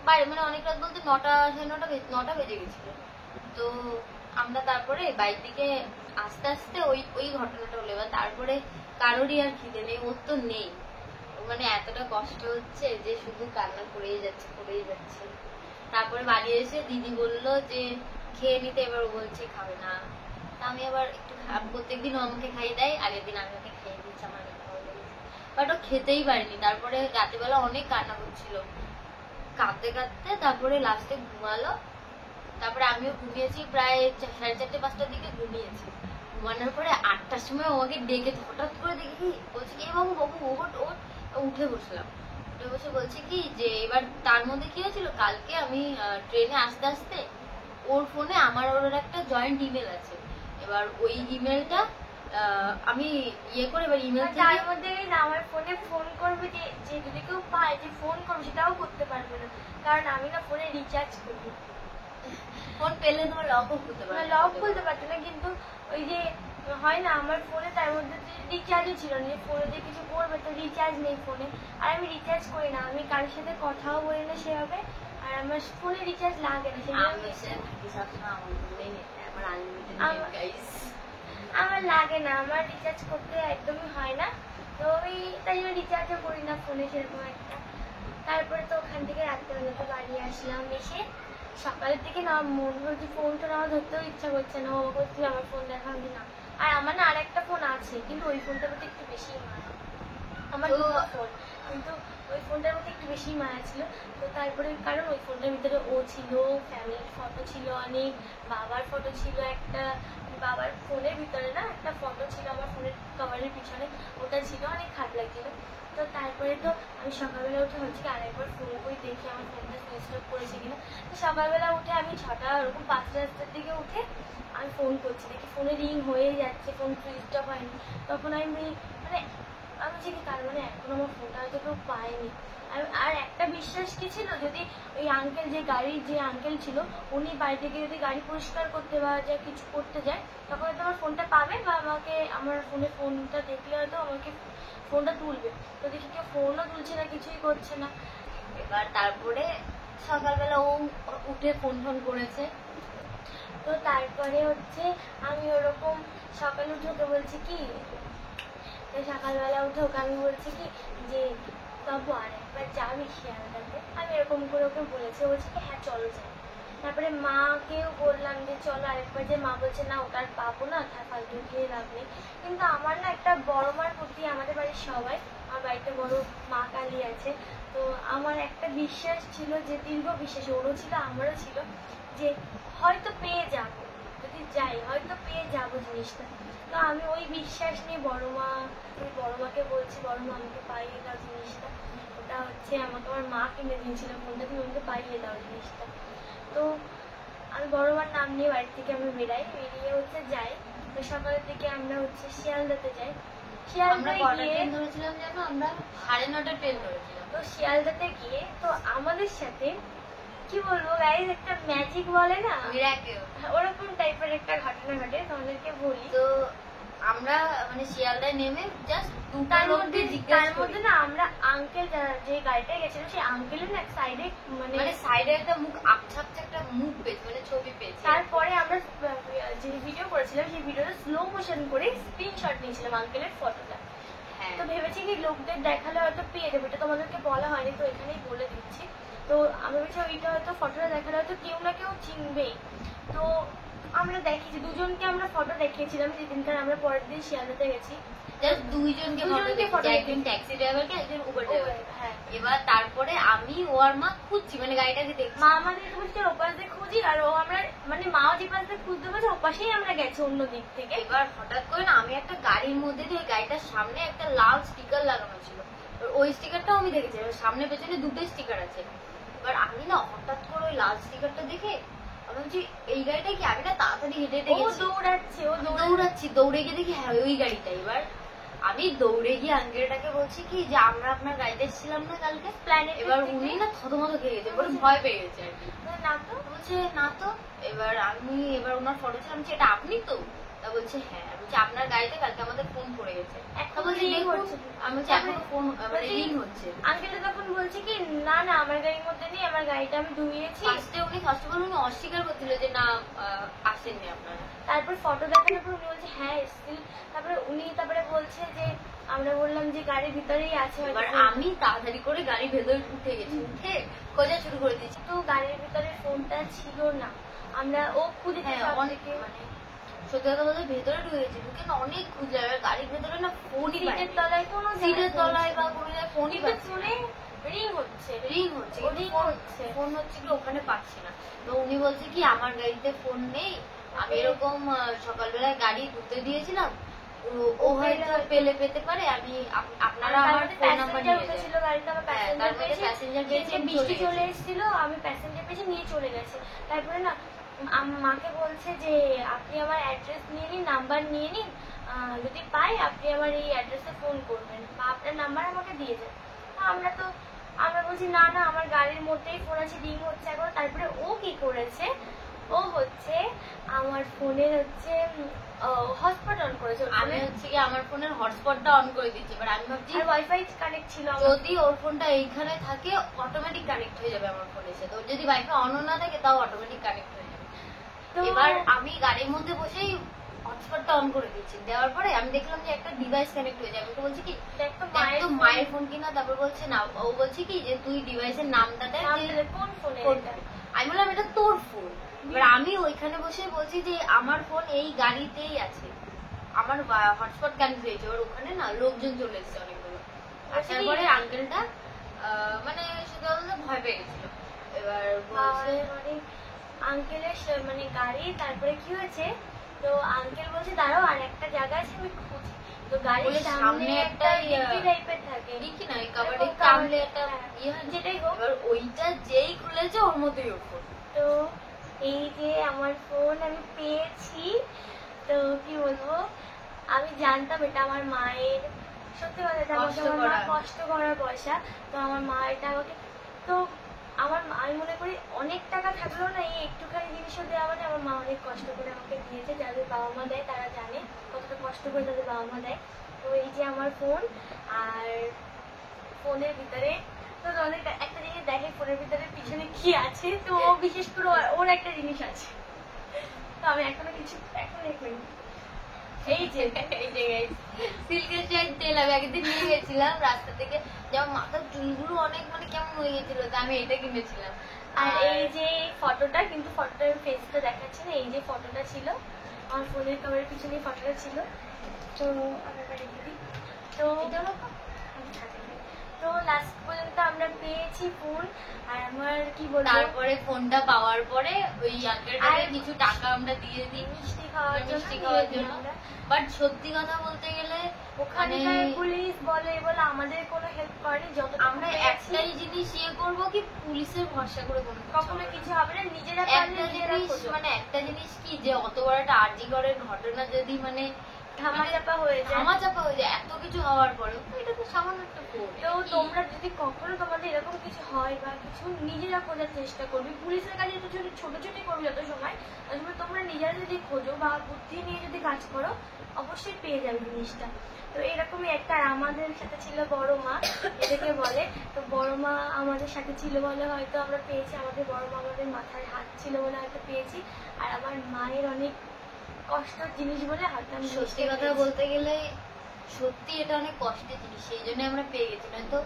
বাইরে মানে অনেক রাত বলতে 9টা বেজে গেছিল। তো আমরা তারপরে বাইর দিকে আস্তে আস্তে ওই ঘটনাটা হলো। এবার তারপরে কারোরই আর খিদে নেই, ওর তো নেই, মানে এতটা কষ্ট হচ্ছে যে শুধু কান্না করেই যাচ্ছে। তারপরে বাড়ি এসে দিদি বলল যে খেয়ে নিতে, এবার ও বলছে খাবে না। তা আমি আবার একটু প্রত্যেকদিন ও আমাকে খাইয়ে দেয়, আগের দিন আমি ওকে খেয়ে দিচ্ছি, আমার বাট ও খেতেই পারিনি। তারপরে রাতেবেলা অনেক কান্না করছিল, কাঁদতে কাঁদতে তারপরে লাস্টে ঘুমালো। তারপরে আমিও ঘুমিয়েছি, প্রায় 4:30-5টার দিকে ঘুমিয়েছি। ঘুমানোর পরে 8টার সময় আমাকে ডেকে হঠাৎ করে দেখি কি বলছে কি বাবু ওঠ ওঠ। উঠে বসলাম, উঠে বসে বলছে কি যে এবার তার মধ্যে কি হয়েছিল, কালকে আমি ট্রেনে আসতে আসতে ওর ফোনে আমার ওর একটা জয়েন্ট ইমেল আছে। এবার ওই ইমেলটা আমি করে এবার ইমেল আর তার থেকে মধ্যে না আমার ফোনে ফোন করবে যে যে যদি কেউ পায় যে ফোন করবে সেটাও করতে পারবে না, কারণ আমি না ফোনে রিচার্জ করি। ফোন পেলে তোমার লকও খুলতে পারবে, লক খুলতে পারতো না, কিন্তু ওই যে হয় না আমার ফোনে তার মধ্যে রিচার্জও ছিল না, যে ফোনে যে কিছু করবে তো রিচার্জ নেই ফোনে। আর আমি রিচার্জ করি না, আমি কারোর সাথে কথাও বলি না সেভাবে, আর আমার ফোনে রিচার্জ লাগে না সেই আমি থাকি সবসময় আমার ফোনেই নেট, আমার আনলিমিটেড নেট গাইস। আমার লাগে না, আমার রিচার্জ করতে একদমই হয় না, তো আমি তাই জন্য রিচার্জও করি না ফোনে সেরকম একটা। তারপরে তো ওখান থেকে রাত্রেবেলা তো বাড়ি আসলাম, এসে সকালের দিকে না মন বলছে ফোনটা না ধরতেও ইচ্ছা করছে না, ও করছে আমার ফোন দেখা আমি না। আর আমার না আরেকটা ফোন আছে, কিন্তু ওই ফোনটার প্রতি একটু বেশি মায়া। আমার তো- দুটো ফোন, কিন্তু ওই ফোনটার প্রতি একটু বেশি মায়া ছিল। তো তারপরে কারণ ওই ফোনটার ভিতরে ও ছিল, ফ্যামিলির ফটো ছিল অনেক, বাবার ফটো ছিল একটা, বাবার ফোনের ভিতরে না একটা ফটো ছিল আমার ফোনের কভারের পিছনে, ওটা ছিল, অনেক খারাপ লাগছিল। তো তারপরে তো আমি সকালবেলা উঠে হচ্ছে আরেকবার ফোন করে দেখি আমার ফোনটা সুইচ অফ করেছে কিনা। তো সকালবেলা উঠে আমি 6টা ওরকম 5টার দিকে উঠে আমি ফোন করছি, দেখি ফোনে রিং হয়ে যাচ্ছে, ফোন সুইচ অফ হয়নি। তখন আমি মানে আমি যে কি তার মানে এখন আমার ফোনটা হয়তো কেউ পায়নি। আর একটা বিশ্বাস কি ছিল, যদি ওই আঙ্কেল যে গাড়ির যে আঙ্কেল ছিল উনি বাড়ি থেকে যদি গাড়ি পরিষ্কার করতে বা যা কিছু করতে যায় তখন হয়তো আমার ফোনটা পাবে বা আমাকে আমার ফোনটা দেখলে হয়তো আমাকে ফোনটা তুলবে। তো দেখি কেউ ফোনও তুলছে না, কিছুই করছে না। এবার তারপরে সকালবেলা ও উঠে ফোন করেছে। তো তারপরে হচ্ছে আমি ওরকম সকালে উঠে ওকে বলছি কি, তো সকালবেলা উঠে ওকে আমি বলছি কি যে বাবু আর একবার যাবি শিয়ালদাতে, আমি এরকম করে ওকে বলেছি। ও বলছে কি হ্যাঁ চলো যাই। তারপরে মাকেও বললাম যে চলো আরেকবার, যে মা বলছে না ওটা আর পাবো না, তার ফালতু খেয়ে লাভ নেই। কিন্তু আমার না একটা বড় মার প্রতি, আমাদের বাড়ির সবাই, আমার বাড়িতে বড় মা কালী আছে, তো আমার একটা বিশ্বাস ছিল, যে দীর্ঘ বিশ্বাস ওরও ছিল আমারও ছিল, যে হয়তো পেয়ে যাবো, যদি যাই হয়তো পেয়ে যাবো জিনিসটা। তো আমি ওই বিশ্বাস নিয়ে বড় মাকে বলছি বড় মা আমাকে পাইয়ে দাও জিনিসটা। ওটা হচ্ছে আমাকে আমার মা কিনে দিয়েছিল ফোনটা, তুমি আমাকে পাইয়ে দাও জিনিসটা। তো আমি বড় মার নাম নিয়ে বাড়ি থেকে আমি বেরিয়ে হচ্ছে যাই। তো সকালের দিকে আমরা হচ্ছে শিয়ালদাতে যাই। আমরা শিয়ালদায় কটা গিয়ে ট্রেন ধরেছিলাম জানো, আমরা 9:30 ট্রেন ধরেছিলাম। তো শিয়ালদাতে গিয়ে তো আমাদের সাথে কি বলবো গাইজ, একটা ম্যাজিক বলে না মিরাকেল। ওরকম টাইপের একটা ঘটনা ঘটে, তোমাদেরকে বলি। তো আমরা মানে শিয়ালদায় নেমে জাস্ট তার দুটো মধ্যে লোককে জিজ্ঞাসা করি। না আমরা আঙ্কেল যে গাড়িটায় গেছিলাম সেই আঙ্কেলের না সাইডে মানে মানে সাইডে একটা মুখ আবছা একটা মুখ পেয়েছে, মানে ছবি পেয়েছে। তারপরে আমরা যে ভিডিও করেছিলাম সেই ভিডিওটা স্লো মোশন করে স্ক্রিনশট নিয়েছিলাম আঙ্কেলের ফটোটা। হ্যাঁ তো ভেবেছি কি লোকদের দেখালে হয়তো পেয়ে যাবে, এটা তোমাদেরকে বলা হয়নি তো এখানেই বলে দিচ্ছি। তো আমি ভেবেছি ওইটা হয়তো ফটোটা দেখালে হয়তো কেউ না কেউ চিনবেই। তো আমরা দেখিয়েছি দুজনকে, আমরা ফটো দেখিয়েছিলাম যেদিনকার আমরা পরের দিন শিয়ালদাতে গেছি। জাস্ট দুইজনকে ফটো দুজনকে দেখেছি, photo একজন ট্যাক্সি ড্রাইভারকে, একজন উবার ড্রাইভারকে। হ্যাঁ এবার তারপরে আমি ও আর মা খুঁজছি, মানে গাড়িটাকে দেখছি। মা আমাদের বলছে ওপাশ দিয়ে খুঁজি, আর ও আমরা মানে মাও যে পাশ দিয়ে খুঁজতে পারছে ওপাশেই আমরা গেছি অন্য দিক থেকে। এবার হঠাৎ করে না আমি একটা গাড়ির মধ্যে দিয়ে গাড়িটার সামনে একটা লাল স্টিকার লাগানো ছিল, এবার ওই স্টিকারটাও আমি দেখেছি। এবার সামনে পেছনে দুটো স্টিকার আছে। এবার আমি না হঠাৎ করে ওই লাল স্টিকারটা দেখে আমি বলছি এই গাড়িটা কি, আমি না তাড়াতাড়ি হেঁটে হেঁটে ও গেছি, দৌড়াচ্ছে, ও দৌড়াচ্ছি, দৌড়ে গিয়ে দেখি হ্যাঁ ওই গাড়িটা। এবার আমি দৌড়ে গিয়ে আঙ্কেলটাকে বলছি কি যে আমরা আপনার গাড়িতে এসেছিলাম না কালকে প্ল্যানেট। এবার উনি না থতমত খেয়ে গেছে, এবার ভয় পেয়ে গেছে আর কি। না তো বলছে না তো। এবার আমি এবার ওনার ফটো ছিলাম যে এটা আপনি তো, তা বলছে হ্যাঁ। বলছে আপনার গাড়িতে কালকে আমাদের ফোন পড়ে গেছে। তা বলছে ring দেখুন। হচ্ছে। আমি বলছি এখনো ফোন মানে রিং হচ্ছে। আঙ্কেলটা তখন বলছে কি না না আমার গাড়ির মধ্যে নেই, আমার গাড়িটা আমি ধুইয়েছি। ফার্স্ট অফ অল উনি অস্বীকার করছিল যে না আসেননি আপনারা। তারপর ফটো দেখানোর পর উনি বলছে হ্যাঁ এসেছিল। তারপরে বলছে যে আমরা বললাম যে গাড়ির ভিতরেই আছে হয়তো এবার ফোনটা। আমি তাড়াতাড়ি করে গাড়ির ভেতরে উঠে গেছি, উঠে খোঁজা শুরু করে দিয়েছি। তো গাড়ির ভিতরে ফোনটা ছিল না, আমরা ও খুঁজেছি হ্যাঁ সব অনেক দিকে। মানে সত্যি কথা বলতে ভেতরে ঢুকেছি, ঢুকে না অনেক খুঁজলাম, এবার গাড়ির ভেতরে না ফোনই সিটের তলায় কোনো সিটের তলায় বা কোনো জায়গায় ফোনই কিন্তু পাচ্ছি ফোনে রিং হচ্ছে, রিং হচ্ছে, ও ring হচ্ছে। ফোন হচ্ছে কি ওখানে পাচ্ছি না। তো উনি বলছে কি আমার গাড়িতে ফোন নেই, আমি এরকম সকালবেলায় গাড়ি ধুতে দিয়েছিলাম, ও হয়তো পেতে পারে, আমি আপনারা আমার ফোন নাম্বার নিয়ে যান। উঠেছিল গাড়িতে, আমার হ্যাঁ, তার মধ্যে প্যাসেঞ্জার পেয়েছি, আমি বৃষ্টি চলে চলে গেছি। এসেছিল, আমি প্যাসেঞ্জার পেয়েছি নিয়ে চলে গেছে। তারপরে না মাকে বলছে যে আপনি আমার অ্যাড্রেস নিয়ে নিন, নাম্বার নিয়ে নিন, যদি পাই আপনি আমার এই অ্যাড্রেসে ফোন করবেন বা আপনার নাম্বার আমাকে দিয়ে যান। আমরা বলছি না না আমার গাড়ির মধ্যেই ফোন আছে, রিং হচ্ছে এখন। তারপরে ও কি করেছে, ও হচ্ছে আমার ফোনের হচ্ছে হটস্পট অন করেছে, আমি হচ্ছে কি আমার ফোনের হটস্পটটা অন করে দিচ্ছি। এবার আমি ভাবছি আর ওয়াইফাই কানেক্ট ছিল আমার। যদি ওর ফোনটা এইখানে থাকে অটোমেটিক কানেক্ট হয়ে যাবে আমার ফোনের সাথে, ওর যদি ওয়াইফাই অন না থাকে তাও অটোমেটিক কানেক্ট হয়ে যাবে। তো এবার আমি গাড়ির মধ্যে বসেই হটস্পটটা অন করে দিচ্ছি, দেওয়ার পরে আমি দেখলাম যে একটা ডিভাইস কানেক্ট হয়ে যাবে। আমি বলছি কি দেখ তো দেখ তো মায়ের ফোন কিনা, তারপর বলছে না, ও বলছে কি যে তুই ডিভাইসের নামটা দেখ নাম যে দিলে কোন ফোনে কোন এটা? ফোন। আমি বললাম এটা তোর ফোন। এবার আমি ওইখানে বসে বলছি যে আমার ফোন এই গাড়িতেই আছে, আমার হটস্পট কানেক্ট হয়েছে। এবার ওখানে না লোকজন চলে এসেছে অনেকগুলো। আসার পরে আঙ্কেলটা মানে সেটা বলতে ভয় পেয়ে গেছিল। এবার বলছে মানে আঙ্কেলের মানে গাড়ি, তারপরে কি হয়েছে তো আঙ্কেল বলছে দাঁড়াও আর একটা জায়গা আছে আমি খুঁজি। তো গাড়ির বলে সামনে সামনে একটা একটা ডিপি টাইপের থাকে, কি না কাবাডি এরকম কামলে কাবাডি, একটা হ্যাঁ, ইয়ে হয়, যেটাই হোক। এবার ওইটা যেই খুলেছে ওর মধ্যেই ওর ফোন। তো এই যে আমার ফোন আমি পেয়েছি, তো কি বলবো আমি জানতাম এটা আমার মায়ের, সত্যি কথা এটা আমাকে কষ্ট আমার মা করা। কষ্ট করার পয়সা। তো আমার মা এটা আমাকে, তো আমি মনে করি অনেক টাকা থাকলেও না এই একটুখানি জিনিসও দেওয়া মানে আমার মা অনেক কষ্ট করে আমাকে দিয়েছে। যাদের বাবা মা দেয় তারা জানে কতটা কষ্ট করে তাদের বাবা মা দেয়। তো এই যে আমার ফোন, আর ফোনের ভিতরে তো অনেক একটা জিনিস দেখে ফোনের ভিতরে পিছনে কি আছে, তো ও বিশেষ করে ওর একটা জিনিস আছে, তো আমি এখনো করিনি। এই যে সিল্কের শাড়ি তেল আমি একদিন নিয়ে গেছিলাম রাস্তা থেকে, যেমন মাথার চুলগুলো অনেক মানে কেমন হয়ে গেছিল, তো আমি এটা কিনেছিলাম। আর এই যে ফটোটা, কিন্তু ফটোটা আমি ফেসটা দেখাচ্ছি না, এই যে ফটোটা ছিল আমার ফোনের কভারের পিছনে ফটোটা ছিল। তো আমার বাড়ি দিদি, তো তো লাস্ট পর্যন্ত আমরা পেয়েছি ফোন। আর আমার কি বলবো, তারপরে ফোনটা পাওয়ার পরে ওই আঙ্কেলটাকে আর কিছু টাকা আমরা দিয়ে দিই মিষ্টি খাওয়ার জন্য মিষ্টি খাওয়ার দিয়ে দিই জন্য। আমরা। বাট সত্যি কথা বলতে গেলে ওখানে পুলিশ বলে আমাদের কোনো হেল্প করেনি, যত আমরা একটাই জিনিস ইয়ে করবো কি পুলিশের ভরসা করে কোনো কখনো কিছু হবে না, নিজেরা একটা পারলে নিজেরা জিনিস খোঁজো। মানে একটা জিনিস কি যে অত বড় একটা আরজি করের ঘটনা যদি মানে ধামাচাপা হয়ে যায়। ধামাচাপা হয়ে যায় এত কিছু হওয়ার পরে। এটা তো সামান্য একটা ফোন। তো তোমরা যদি কখনো তোমাদের এরকম কিছু হয় বা কিছু, নিজেরা খোঁজার চেষ্টা করবি। পুলিশের কাছে তো ছোটাছুটি করবি যত সময়, তোমরা নিজেরা যদি খোঁজো বা বুদ্ধি নিয়ে যদি কাজ করো, অবশ্যই পেয়ে যাবে জিনিসটা। তো এরকমই একটা আমাদের সাথে ছিল বড় মা, এটাকে বলে। তো বড় মা আমাদের সাথে ছিল বলে হয়তো আমরা পেয়েছি, আমাদের বড় মা আমাদের মাথায় হাত ছিল বলে হয়তো পেয়েছি। আর আমার মায়ের অনেক কষ্টের জিনিস বলে হয়তো আমি সত্যি কথা বলতে গেলে সত্যি এটা অনেক কষ্টের জিনিস, সেই জন্য আমরা পেয়ে গেছি। নয়তো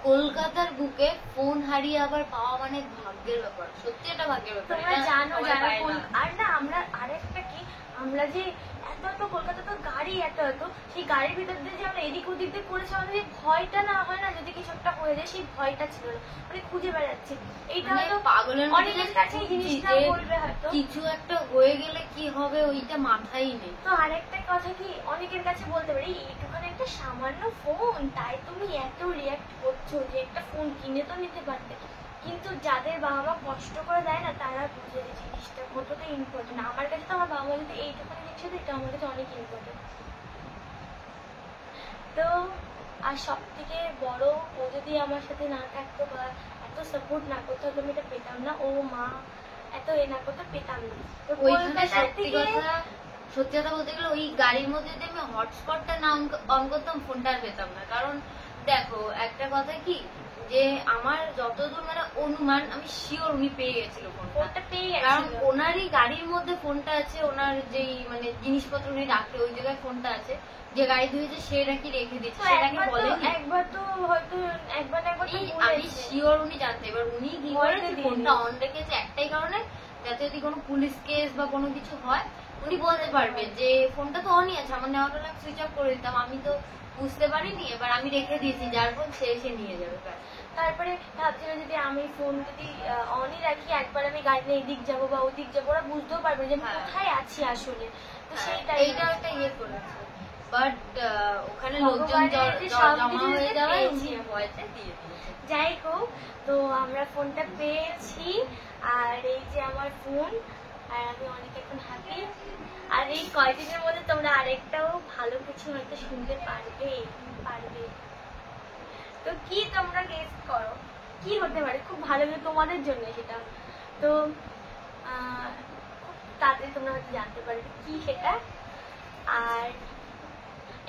কলকাতার বুকে ফোন হারিয়ে আবার পাওয়া মানে ভাগ্যের ব্যাপার, সত্যি এটা ভাগ্যের ব্যাপার। তোমরা এটা জানো সবাই যারা পায় না। আর না, আমরা আরেকটা কি, আমরা যে এত কলকাতা তো গাড়ি এত সেই গাড়ির ভিতর দিয়ে যে আমরা এদিক ওদিক দিয়ে করেছি, আমাদের যে ভয়টা না হয় না যদি কিছু একটা হয়ে যায়, সেই ভয়টা ছিল না, মানে খুঁজে বেড়াচ্ছি। এইটা মানে হয়তো পাগলের মতো অনেকের কাছে এই জিনিসটা যে বলবে হয়তো, কিছু একটা হয়ে গেলে কি হবে ওইটা মাথায় নেই। তো আরেকটা কথা কি, অনেকের কাছে বলতে পারি এইটুখানে একটা সামান্য ফোন, তাই তুমি এত রিয়াক্ট করছো যে একটা ফোন কিনে তো নিতে পারতে। কিন্তু যাদের বাবা মা কষ্ট করে দেয় না, তারা বুঝে যে জিনিসটা কতটা ইম্পর্টেন্ট। আমার কাছে তো আমার বাবা মা যদি এইটুখানি জিনিস হতো, এটা আমার কাছে অনেক ইম্পর্টেন্ট। তো আর সব থেকে বড়, ও যদি আমার সাথে না থাকতো বা এত সাপোর্ট না করতো, হয়তো আমি এটা পেতাম না। ও মা এত না করতো, পেতাম না। তো ওইখানে কলকাতা সত্যি থেকে কথা বলতে গেলে ওই গাড়ির মধ্যে যদি আমি হটস্পটটা না অন করতাম, ফোনটা আর পেতাম না। কারণ দেখো একটা কথা কি, যে আমার যতদূর মানে অনুমান, আমি শিওর উনি পেয়ে গেছিল ফোনটা। ওটা পেয়ে কারণ গেছিল। ওনারই গাড়ির মধ্যে ফোনটা আছে, ওনার যেই মানে জিনিসপত্র উনি রাখে ওই জায়গায় ফোনটা আছে, যে গাড়ি ধুয়েছে সে নাকি রেখে দিচ্ছে, তো সেটাকে একবার তো বলেনি। একবার তো হয়তো একবার না একবার তো আমি বলেছে। শিওর উনি জানতে। এবার উনি কি হয়তো করেছে, দিয়ে ফোনটা দিয়েছে। অন রেখেছে একটাই কারণে, যাতে যদি কোনো পুলিশ কেস বা কোনো কিছু হয় উনি বলতে পারবে যে ফোনটা তো অনই আছে, আমার নেওয়াটা আমি সুইচ অফ করে দিতাম, আমি তো বুঝতে পারিনি, এবার আমি রেখে দিয়েছি, যার ফোন সে এসে নিয়ে যাবে। ব্যাস। তারপরে ভাবছিল যদি আমি ফোন যদি অনই রাখি, একবার আমি গাড়ি নিয়ে এদিক যাবো বা ওদিক যাবো, ওরা বুঝতেও পারবে যে আমি হ্যাঁ। কোথায় আছি আসলে। তো সেইটা এইটা একটা ইয়ে করেছে, বাট ওখানে লোকজন ভগবানের যে সব জমা কিছু হয়ে যে যাওয়ায় পেয়েছি। উনি ভয়তে দিয়ে দিয়েছে। যাই হোক, তো আমরা ফোনটা পেয়েছি, আর এই যে আমার ফোন, আর আমি অনেক এখন হ্যাপি। আর এই কয়দিনের মধ্যে তোমরা আরেকটাও ভালো কিছু হয়তো শুনতে পারবে। তো কি তোমরা গেস করো কি হতে পারে? খুব ভালো লাগে তোমাদের জন্য সেটা। তো খুব তাড়াতাড়ি তোমরা হয়তো জানতে পারবে কি সেটা। আর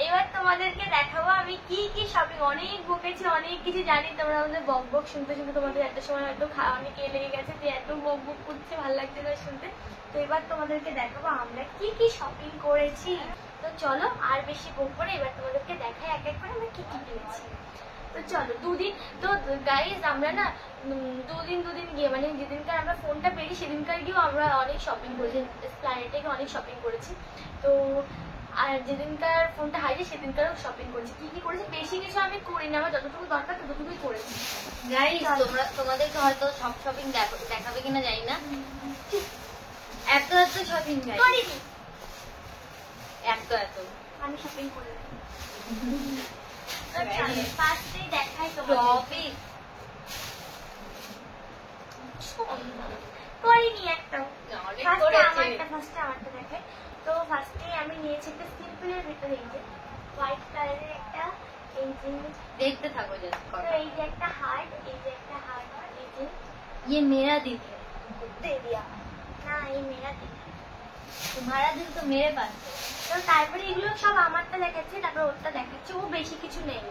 এবার তোমাদেরকে দেখাবো আমি কি কি শপিং, অনেক বকেছি, অনেক কিছু জানি। তোমরা আমাদের বক বক শুনতে শুনতে তোমাদের একটা সময় হয়তো অনেক লেগে গেছে যে এত বক বক করছে, ভালো লাগছে না শুনতে। তো এবার তোমাদেরকে দেখাবো আমরা কি কি শপিং করেছি। তো চলো আর বেশি বকবো না, এবার তোমাদেরকে দেখাই এক এক করে আমরা কি কি কিনেছি। তো চলো দুদিন, তো গাইজ আমরা না দুদিন গিয়ে, মানে যেদিনকার আমরা ফোনটা পেয়েছি সেদিনকার গিয়েও আমরা অনেক শপিং করেছি, প্ল্যানেটে গিয়ে অনেক শপিং করেছি। তো আর যেদিনকার ফোনটা হারিয়েছে সেদিনকারও শপিং করেছি। কি কি করেছি বেশি কিছু আমি করি না, আমার যতটুকু দরকার ততটুকুই করেছি। গাইস তোমাদেরকে হয়তো সব শপিং দেখাবে কিনা জানি না, এত শপিং গাইস, করিনি, এত আমি শপিং করি। ফার্স্টেই দেখাই তোমাদের শপিং করিনি একটাও। অনেক ফার্স্টে আমারটা দেখাই। তো ফার্স্টে আমি নিয়েছি একটা সিম্পলের ভিতরে, এই যে হোয়াইট কালারের একটা, এই যে দেখতে থাকো জাস্ট তো এই যে একটা হার্ট, এই যে একটা হার্ট, এই যে ये मेरा दिल है, দে দিয়া না, এই মেরা দিক। तुम्हारा दिल तो मेरे पास है। তো তারপরে এগুলো সব আমারটা দেখাচ্ছি, তারপর ওরটা দেখাচ্ছি। ও বেশি কিছু নেই,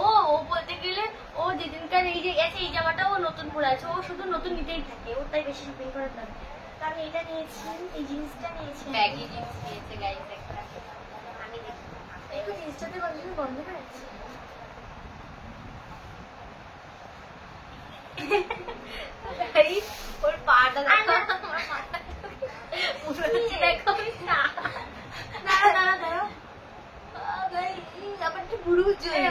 ও বলতে গেলে ও যেদিনকার এই যে গেছে এই জামাটা ও নতুন পরে আছে, ও শুধু নতুন নিতেই থাকে, ওর তাই বেশি শপিং করার দরকার। তো আমি এটা নিয়েছি, এই জিন্সটা নিয়েছি, ব্যাগি জিন্স নিয়েছে গাইস একটা, আমি দেখি একটু জিন্সটাতে কন্টিনিউ বন্ধ করে আছে। গাইস ওর পাটা দেখো, আমার মাথা পুরো দেখো না, দাঁড়াও গাইস আবার একটু বুড়ুচ হয়ে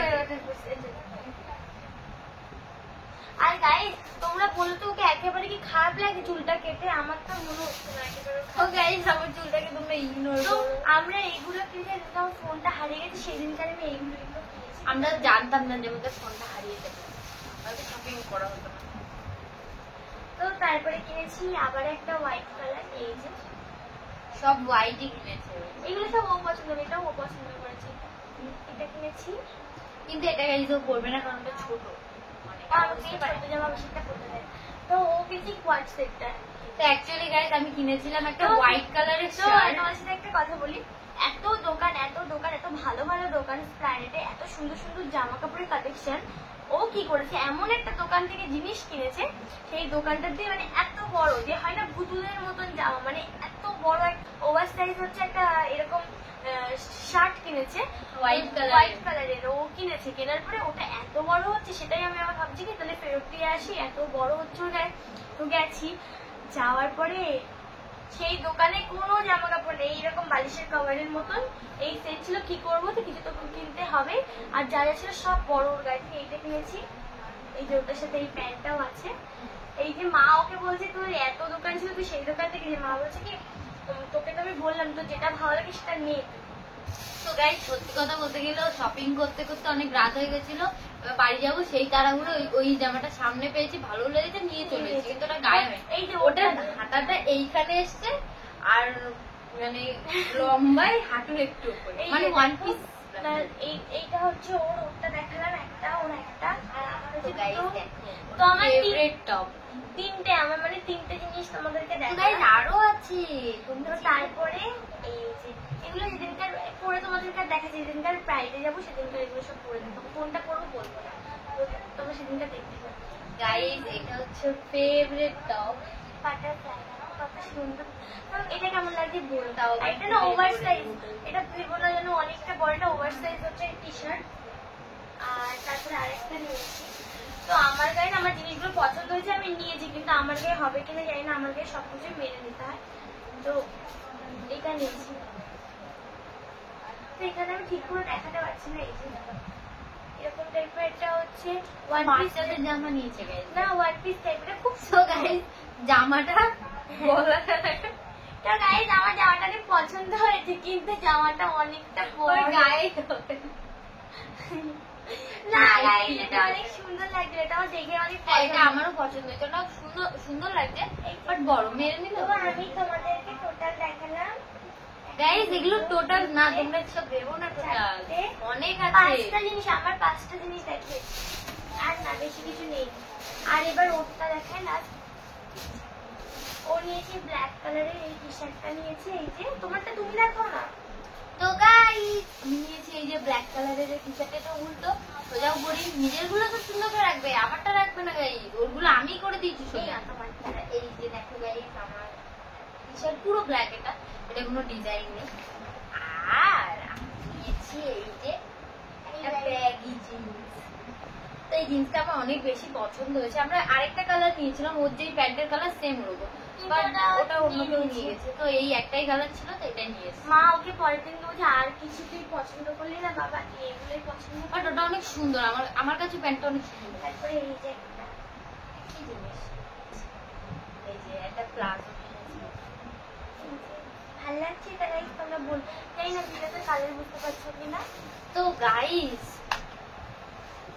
আর গাইস তোমরা বলো তো ওকে একেবারে কি খারাপ লাগে চুলটা কেটে? আমার তো মনে হচ্ছে না একেবারে ও খারাপ। গাইস আমার চুলটাকে তোমরা ইগনোর তো করো। আমরা এইগুলো কিনে যখন ফোনটা হারিয়ে গেছে সেদিনকার আমি এইগুলো কিনেছি। আমরা জানতাম না যে আমাদের ফোনটা হারিয়ে যাবে, আমাদের শপিং করা হতো না। তো তারপরে কিনেছি আবার একটা হোয়াইট কালার, এই যে সব হোয়াইটই কিনেছে, এগুলো সব ও পছন্দ করে, এটাও ও পছন্দ করেছে। এটা কিনেছি, কিন্তু এটা গাইজ ও পরবে না কারণ এটা ছোট, মানে আর ওকে ছোট জামা বেশিটা পরতে দেয়। তো ও কিনেছি কোয়াড সেটটা। তো অ্যাকচুয়ালি গাইজ আমি কিনেছিলাম একটা তো- হোয়াইট কালারের তো শার্ট। তোমার সাথে একটা কথা বলি, এত দোকান এত দোকান এত ভালো ভালো দোকান প্ল্যানেটে, এত সুন্দর সুন্দর জামা কাপড়ের কালেকশন, ও কি করেছে এমন একটা দোকান থেকে জিনিস কিনেছে, সেই দোকানটা দিয়ে মানে এত বড় যে হয় না পুতুলের মতন জামা, মানে এত বড় ওভার সাইজ হচ্ছে একটা এরকম শার্ট কিনেছে White colour-এর। হোয়াইট কালারের। ও কিনেছে, কেনার পরে ওটা এত বড় হচ্ছে, সেটাই আমি আবার ভাবছি কি তাহলে ফেরত দিয়ে আসি, এত বড় হচ্ছে ওটা। তো গেছি, যাওয়ার পরে সেই দোকানে কোনো জামা কাপড় নেই, এইরকম বালিশের কভারের মতন এই সেট ছিল। কি করবো, তো কিছু তো কিনতে হবে, আর যা যা ছিল সব বড়। ওর গায়ে থেকে এইটা কিনেছি, এই যে ওটার সাথে এই প্যান্টটাও আছে। এই যে মা ওকে বলছে তোর এত দোকান ছিল, তুই সেই দোকান থেকে, যে মা বলছে কি তোকে তো আমি বললাম তো যেটা ভালো লাগে সেটা নে। তো গাইজ সত্যি কথা বলতে গেলে শপিং করতে করতে অনেক রাত হয়ে গেছিল, এবার বাড়ি যাবো সেই তাড়াহুড়ো ওই জামাটা সামনে পেয়েছি, ভালো লেগেছে নিয়ে চলে এসেছি, কিন্তু ওটা গায়ে হয়। এই যে ওটার ওটা হাতাটা এইখানে এসছে আর মানে লম্বাই হাঁটুর একটু উপরে, এই মানে যে ওয়ান দেখো, পিস। এইটা হচ্ছে ওর, ওরটা দেখালাম একটা, ওর একটা, আর আমার তো হচ্ছে গাইজ দুটো। দেখো তো আমার ফেভারিট টপ। তিনটে, আমার মানে তিনটে জিনিস তোমাদেরকে তো গাইজ দেখালাম। আরো আছে, তো তারপরে এই যে এগুলো যেদিনকার পরে তোমাদেরকে দেখাচ্ছি, যেদিনকার প্রাইডে যাবো সেদিনকার এগুলো সব পরে দেখাবো, কোনটা পরবো বলবো না, তো তোমরা সেদিনকার দেখতে পাবে। গাইজ এটা হচ্ছে ফেভারিট টপ। বাটারফ্লাই কত সুন্দর, এটা কেমন লাগছে বলো। তাও আর এটা না ওভার সাইজ, এটা ভেবো না যেন অনেকটা বড়, এটা ওভার সাইজ হচ্ছে টি শার্ট। আর তারপরে আরেকটা নিয়েছি। তো আমার গায়ে না আমার জিনিসগুলো পছন্দ হয়েছে, আমি নিয়েছি, কিন্তু আমার গায়ে হবে কিনা জানি না, আমার গায়ে সবকিছু মেনে নিতে হয়। তো এটা নিয়েছি, তো এখানে আমি ঠিক করে দেখাতে পারছি না। এই যে এরকম টাইপের, এটা হচ্ছে ওয়ান পিস, বাচ্চাদের জামা নিয়েছে গাইজ। না ওয়ান পিস টাইপের, খুব তো গাইজ জামাটা বলা তো গাইস আমার জামাটা অনেক পছন্দ হয়েছে, কিন্তু জামাটা অনেকটা বড়। গায়ে না গাইস এটা অনেক সুন্দর লাগছে, এটা আমার দেখে অনেক হ্যাঁ, এটা পছন্দ। আমারও পছন্দ হয়েছে, ওটা সুন্দর সুন্দর লাগছে, বাট বড় মেরে নিল। তো আমি তোমাদেরকে টোটাল দেখালাম, গাইস এগুলো টোটাল না, তোমরা সব ভেবো না টোটাল, চারটে, অনেক আছে। পাঁচটা জিনিস, আমার পাঁচটা জিনিস দেখিয়েছি, আর না বেশি কিছু নেই। আর এবার ওটা দেখায় না, ও নিয়েছি ব্ল্যাক কালারের এই টি শার্টটা নিয়েছি। এই যে তোমারটা তুমি দেখো না। তো গাইস আমি নিয়েছি এই যে ব্ল্যাক কালারের টি শার্ট, এটা উল্টো সোজা পরি, নিজের গুলো তো সুন্দর করে রাখবে, আমারটা রাখবে না গাইস, ওরগুলো আমি করে দিয়েছি এই সোজা। না তোমারটা। এই যে দেখো গাইস আমার টি শার্ট পুরো ব্ল্যাক, এটা এটা কোনো ডিজাইন নেই। আর আমি নিয়েছি এই যে একটা ব্যাগি জিন্স, তো এই জিন্সটা আমার অনেক বেশি পছন্দ হয়েছে। আমরা আরেকটা কালার নিয়েছিলাম, ওর যেই প্যান্টের কালার সেম লোগো, বাট ওটা অন্য কেউ নিয়ে গেছে, তো এই একটাই কালার ছিল তো এটাই নিয়ে এসেছি। মা ওকে পরের দিন বলছে আর কিছু তুই পছন্দ করলি না বাবা, তুই এগুলোই পছন্দ কর। বাট ওটা অনেক সুন্দর, আমার আমার কাছে প্যান্টটা অনেক সুন্দর। তারপরে এই যে একটা কি জিনিস, এই যে একটা প্লাজো কিনেছি। এই যে ভাল লাগছে এটা গাইস, তোমরা বল, জানি না ভিডিওতে কালার বুঝতে পারছো কিনা। তো গাইস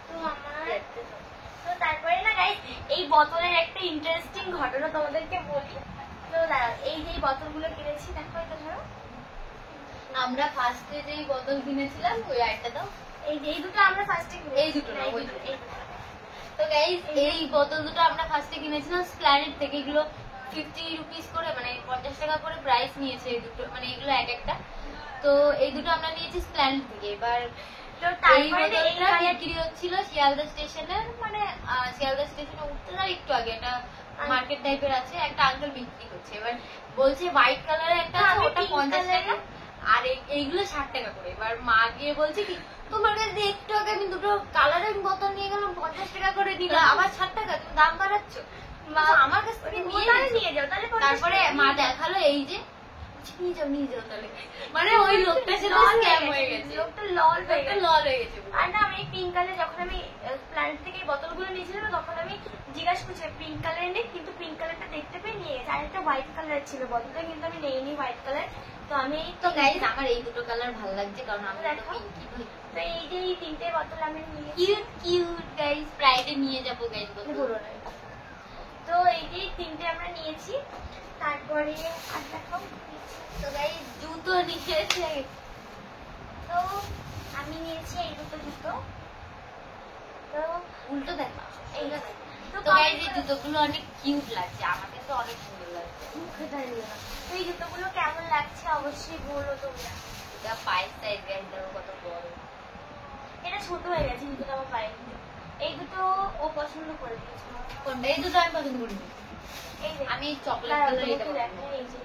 তো আমার তো তারপরে না গাইস এই বোতলের একটা ইন্টারেস্টিং ঘটনা তোমাদেরকে বলি। তো দাঁড়াও, এই যে এই বোতলগুলো কিনেছি, দেখো এটা ধরো, আমরা ফার্স্টে যেই বোতল কিনেছিলাম ওই একটা দাও। এই যে এই দুটো আমরা ফার্স্টে এই দুটো না, ওই দুটো। এই দুটো। তো গাইস এই বোতল দুটো আমরা ফার্স্টে কিনেছিলাম স্প্ল্যানেড থেকে, এগুলো 50 রুপিস করে, মানে 50 টাকা করে প্রাইস নিয়েছে এই দুটো, মানে এগুলো এক একটা। তো এই দুটো আমরা নিয়েছি স্প্ল্যানেড থেকে। এবার তো এই তারপরে এই বোতলটা কালার বিক্রি হচ্ছিল শিয়ালদা স্টেশনের, মানে শিয়ালদা স্টেশনে উঠতে না একটু আগে একটা মার্কেট টাইপের আছে, একটা আঙ্কেল বিক্রি করছে। এবার বলছে হোয়াইট কালারের একটা আছে, আমি ওটা pink 50 টাকা, colour-এর। আর এইগুলো 60 টাকা করে। এবার মা গিয়ে বলছে কি তোমার কাছে দিয়ে একটু আগে আমি দুটো কালারের বোতল নিয়ে গেলাম 50 টাকা করে দিলা, আবার 60 টাকা, তুমি দাম বাড়াচ্ছ। মা আমার কাছ থেকে নিয়ে তাহলে গেছে। নিয়ে যাও, তাহলে 50 তারপরে টাকা মা নিয়ে যাও। দেখালো এই যে, বলছে, নিয়ে যাও তাহলে, মানে ওই লোকটা ছিল স্ক্যাম হয়ে গেছে, লোকটা লল হয়ে লোকটা গেছে। লল হয়ে গেছে। আর না আমি পিঙ্ক কালার, যখন আমি প্ল্যানেট থেকে এই বোতলগুলো নিয়েছিলাম তখন আমি জিজ্ঞাসা করছিলাম পিঙ্ক কালার নেই, কিন্তু পিঙ্ক কালারটা দেখতে পেয়ে নিয়ে গেছে। আর একটা হোয়াইট কালার ছিল বোতলটা, কিন্তু আমি নেইনি হোয়াইট কালার। তো আমি তো গাইস আমার এই দুটো কালার ভালো লাগছে, কারণ আমি তো দেখো। পিঙ্কি ভাই। তো এই যে এই তিনটে বোতল আমি নিয়েছি। কিউট কিউট গাইস, ফ্রাইডে নিয়ে যাবো গাইস পুরো নয়। তো এই যে এই তিনটে আমরা নিয়েছি। তারপরে আর দেখো তো গাইস জুতো নিয়েছে। তো আমি নিয়েছি এই দুটো জুতো। তো উল্টো দেখো এই তো গাইস এই জুতোগুলো অনেক কিউট লাগছে, আমাকে তো অনেক সুন্দর লাগছে। মুখে দাঁড়িয়ে না। তো এই জুতোগুলো কেমন লাগছে অবশ্যই বলো তোমরা। এটা পায়ের সাইজ গাইস দেখো কত বড়। এটা ছোট হয়ে গেছে জুতোটা আমার পায়ে। এই দুটো ও পছন্দ করে দিয়েছে। কোনটা? এই দুটো আমি পছন্দ করি। এই যে আমি চকলেট দাঁড়াও, কালার এটা তোমাকে দেখাই, এই যে।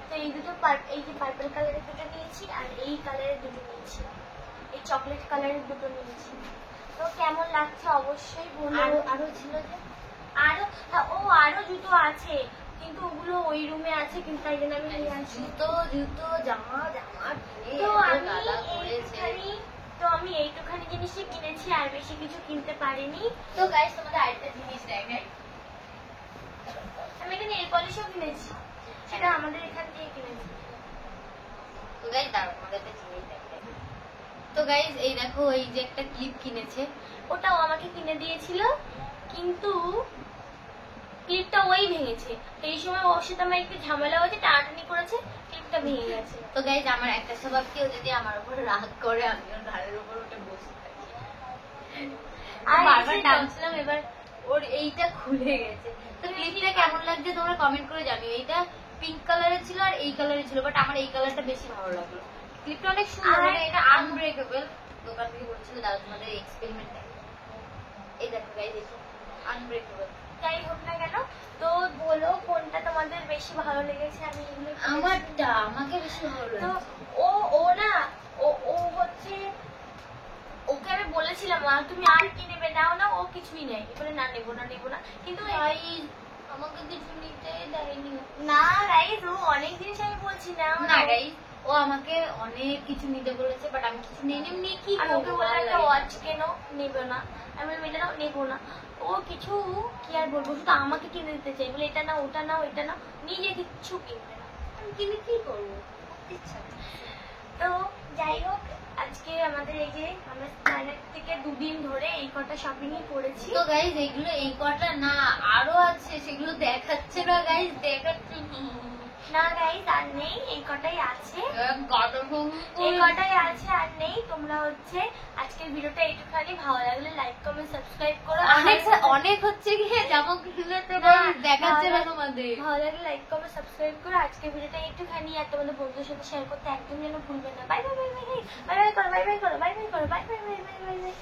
তো এই দুটো এই যে পার্পল কালারের দুটো নিয়েছি আর এই কালারের দুটো নিয়েছি, এই চকলেট কালারের দুটো নিয়েছি। তো কেমন লাগছে অবশ্যই বলো। আরো ছিল যে আরো হ্যাঁ, ও আরো জুতো আছে কিন্তু ওগুলো ওই রুমে আছে, কিন্তু তাই জন্য আমি নিয়ে আসি। জুতো জামা কিনে তো এত আমি কালা করেছে। আমি এইটুখানি জিনিসই কিনেছি, আর বেশি কিছু কিনতে পারিনি। তো গাইস তোমাদের আরেকটা জিনিস দেখাই। আমি এখানে নেল পলিশও কিনেছি, সেটা আমাদের এখান থেকে কিনেছি। তো গাইস দাঁড়াও তোমাদের একটা জিনিস দেখাই। তো গাইস এই দেখো এই যে একটা ক্লিপ কিনেছে, ওটাও আমাকে কিনে দিয়েছিল, কিন্তু ক্লিপটা ওই ভেঙেছে। তো এই সময় ওর সাথে আমার একটু ঝামেলা হয়েছে, টানাটানি করেছে, ক্লিপটা ভেঙে গেছে। তো গাইস আমার একটা স্বভাব, কেউ যদি আমার উপর রাগ করে আমি ওর ঘাড়ের উপর উঠে বসে থাকি। আর বারবার টানছিলাম, এবার ওর এইটা খুলে গেছে। তো ক্লিপটা কেমন লাগছে তোমরা কমেন্ট করে জানিও। এইটা পিঙ্ক কালারের ছিল আর এই কালারের ছিল, বাট আমার এই কালারটা বেশি ভালো লাগলো। ক্লিপটা অনেক সুন্দর, আর মানে এটা আনব্রেকেবল। দোকান থেকে বলছিল দাদা তোমাদের এক্সপেরিমেন্ট দেখো। এই দেখো গাইস দেখো আনব্রেকেবল। যাই হোক না কেন, তো বলো কোনটা তোমাদের বেশি ভালো লেগেছে। আমি এগুলো কিনেছি। আমারটা আমাকে বেশি ভালো তো লাগছে। ও না ও হচ্ছে, ওকে আমি বলেছিলাম তুমি আর কি নেবে, নাও না, ও কিছুই নেই, বলে না নেবো না, কিন্তু গাইস আমাকে কিছু নিতে দেয়নি। না গাইস, ও অনেক জিনিস আমি বলছি না না গাইস ও আমাকে অনেক কিছু নিতে বলেছে, বাট আমি কিছু নিয়ে নিয়ে কি আর ওকে করবো? বলে ভালো একটা লাগে না। ওয়াচ কেন, নেবে না। আমি বললাম এটা নাও, নেবো না। ও কিছু কি আর বলবো, শুধু আমাকে কিনে দিতে চাই, বলে এটা নাও, ওটা নাও, এটা নাও, নিজে কিচ্ছু কিনবে না। আমি কিনে কি করবো? করতে ইচ্ছা নেই। তো যাই হোক, আজকে আমাদের এই যে আমরা স্প্ল্যানেড থেকে দুদিন ধরে এই কটা শপিংই করেছি। তো গাইস এইগুলো এই কটা না, আরো আছে, সেগুলো দেখাচ্ছে না গাইস, দেখাচ্ছে না গাইস আর নেই, এই কটাই আছে, না। এই কটাই আছে আর নেই। তোমরা হচ্ছে আজকের ভিডিওটা এইটুখানি, ভালো লাগলে লাইক কমেন্ট সাবস্ক্রাইব করো। অনেক হচ্ছে কি জামা কিনলে তো guys দেখাচ্ছে না তোমাদের। ভালো লাগলে লাইক কমেন্ট সাবস্ক্রাইব করো। আজকের ভিডিওটা একটুখানি, আর তোমাদের বন্ধুদের সাথে শেয়ার করতে একদম যেন ভুলবে না। Bye bye bye bye bye bye করো, বাই বাই করো, বাই বাই করো, bye bye bye bye bye bye.